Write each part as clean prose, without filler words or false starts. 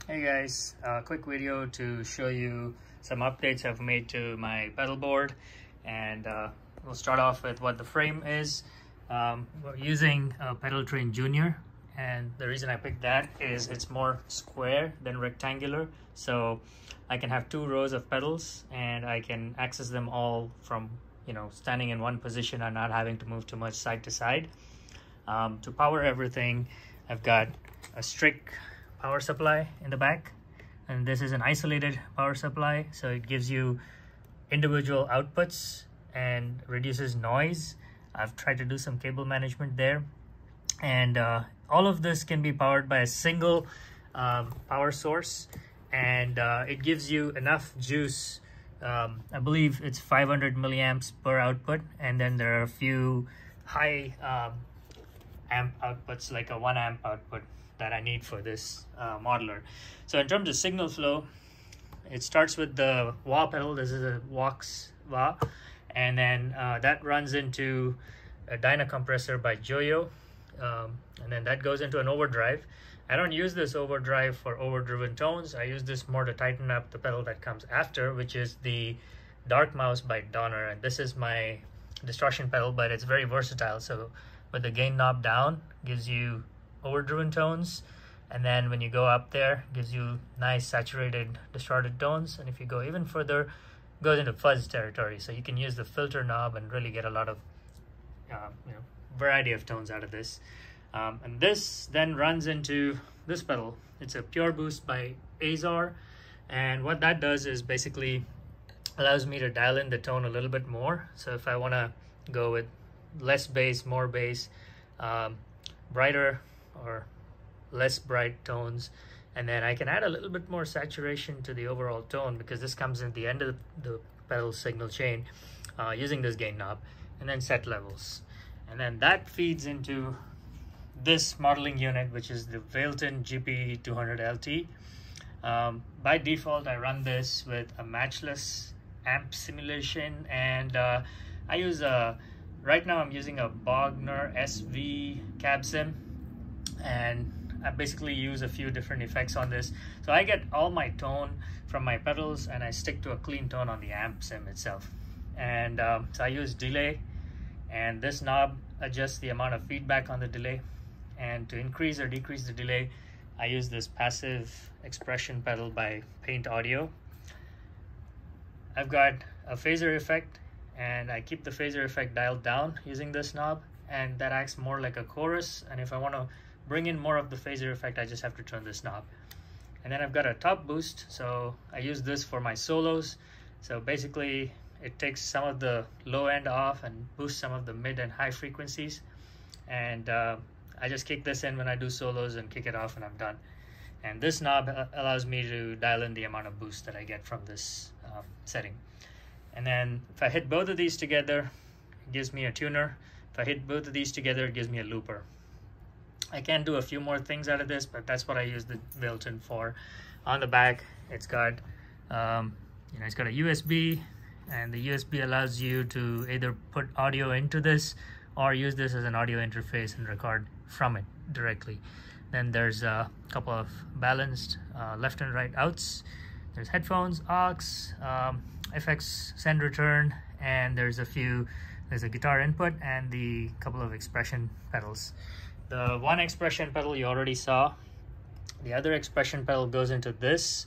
Hey guys, quick video to show you some updates I've made to my pedal board, and we'll start off with what the frame is. We're using a Pedal Train Junior, and the reason I picked that is it's more square than rectangular, so I can have 2 rows of pedals and I can access them all from standing in one position and not having to move too much side to side. To power everything, I've got a strict power supply in the back, and this is an isolated power supply, so it gives you individual outputs and reduces noise. I've tried to do some cable management there, and all of this can be powered by a single power source, and it gives you enough juice. I believe it's 500 milliamps per output, and then there are a few high amp outputs, like a 1 amp output that I need for this modeler. So in terms of signal flow, it starts with the wah pedal. This is a Vox wah, and then that runs into a dyna compressor by Joyo, and then that goes into an overdrive. I don't use this overdrive for overdriven tones. I use this more to tighten up the pedal that comes after, which is the Dark Mouse by Donner, and this is my distortion pedal, but it's very versatile. So with the gain knob down, gives you overdriven tones, and then when you go up there, gives you nice saturated distorted tones, and if you go even further, goes into fuzz territory. So you can use the filter knob and really get a lot of variety of tones out of this. And this then runs into this pedal. It's a Pure Boost by Azor, and what that does is basically allows me to dial in the tone a little bit more. So if I want to go with less bass, more bass, brighter or less bright tones, and then I can add a little bit more saturation to the overall tone, because this comes in the end of the pedal signal chain, using this gain knob, and then set levels, and then that feeds into this modeling unit, which is the Vailton GP200LT. By default, I run this with a matchless amp simulation, and I use right now I'm using a Bogner SV cab sim, and I basically use a few different effects on this. So I get all my tone from my pedals, and I stick to a clean tone on the amp sim itself. And so I use delay, and this knob adjusts the amount of feedback on the delay. And to increase or decrease the delay, I use this passive expression pedal by Paint Audio. I've got a phaser effect, and I keep the phaser effect dialed down using this knob, and that acts more like a chorus. And if I want to bring in more of the phaser effect, I just have to turn this knob. And then I've got a top boost, so I use this for my solos. So basically it takes some of the low end off and boosts some of the mid and high frequencies, and I just kick this in when I do solos and kick it off, and I'm done. And this knob allows me to dial in the amount of boost that I get from this setting. And then if I hit both of these together, it gives me a tuner. If I hit both of these together, it gives me a looper. I can do a few more things out of this, but that's what I use the Vailton for. On the back, it's got it's got a USB, and the USB allows you to either put audio into this or use this as an audio interface and record from it directly. Then there's a couple of balanced left and right outs. There's headphones, aux, FX send return, and there's a guitar input and the couple of expression pedals. The one expression pedal you already saw. The other expression pedal goes into this,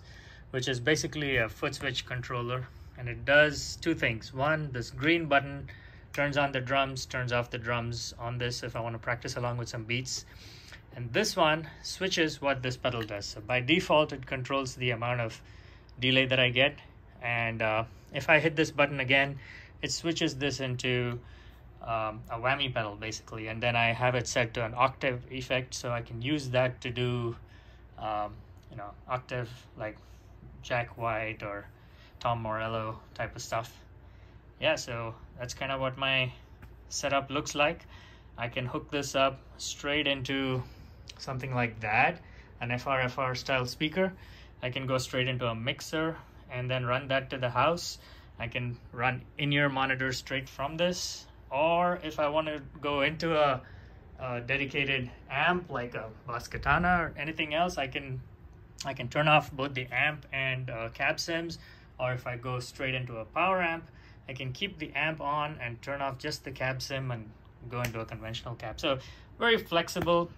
which is basically a foot switch controller, and it does 2 things. One, this green button turns on the drums, turns off the drums on this if I want to practice along with some beats. And this one switches what this pedal does. So by default, it controls the amount of delay that I get, and if I hit this button again, it switches this into a whammy pedal basically, and then I have it set to an octave effect, so I can use that to do octave like Jack White or Tom Morello type of stuff. Yeah, so that's kind of what my setup looks like. I can hook this up straight into something like that, an FR style speaker. I can go straight into a mixer and then run that to the house. I can run in-ear monitors straight from this, or if I want to go into a dedicated amp like a Bass Katana or anything else, I can I can turn off both the amp and cab sims, or if I go straight into a power amp, I can keep the amp on and turn off just the cab sim and go into a conventional cab. So very flexible,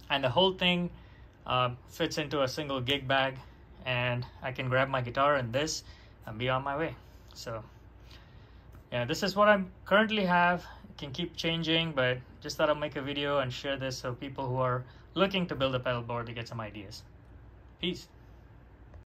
and the whole thing fits into a single gig bag, and I can grab my guitar in this and be on my way. So yeah, this is what I currently have. It can keep changing, but just thought I'd make a video and share this so people who are looking to build a pedal board to get some ideas. Peace.